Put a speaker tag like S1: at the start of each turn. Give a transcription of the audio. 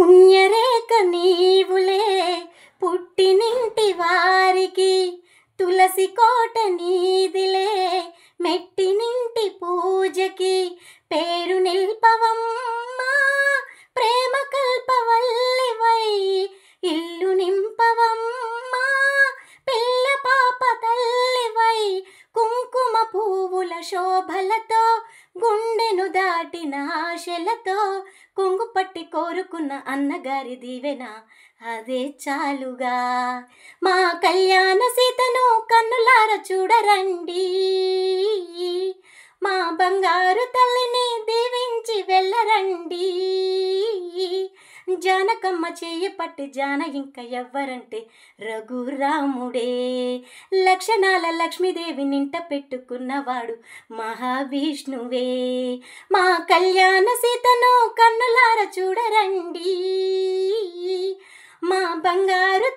S1: పుణ్యరేఖ నీవులే పుట్టినింటి వారికి, తులసి కోట నీదిలే మెట్టినింటి పూజకి, పేరు నిల్పవమ్మా ప్రేమ కల్పవల్లివై, ఇల్లు నింపవమ్మా పిల్ల పాప తల్లివై, కుంకుమ పువ్వుల శోభలతో గుండెను దాటిన ఆశలతో, కొంగు పట్టి కోరుకున్న అన్నగారి దీవెన అదే చాలుగా. మా కళ్యాణ సీతను కన్నులార చూడరండి, మా బంగారు తల్లిని దీవించి వెళ్ళరండి. జానకమ్మ చేయి పట్టి జాన ఇంక ఎవ్వరంటే రఘురాముడే, లక్షణాల లక్ష్మీదేవి నింట పెట్టుకున్నవాడు మహావిష్ణువే. మా కళ్యాణ సీతను కన్నులార చూడరండి, మా బంగారు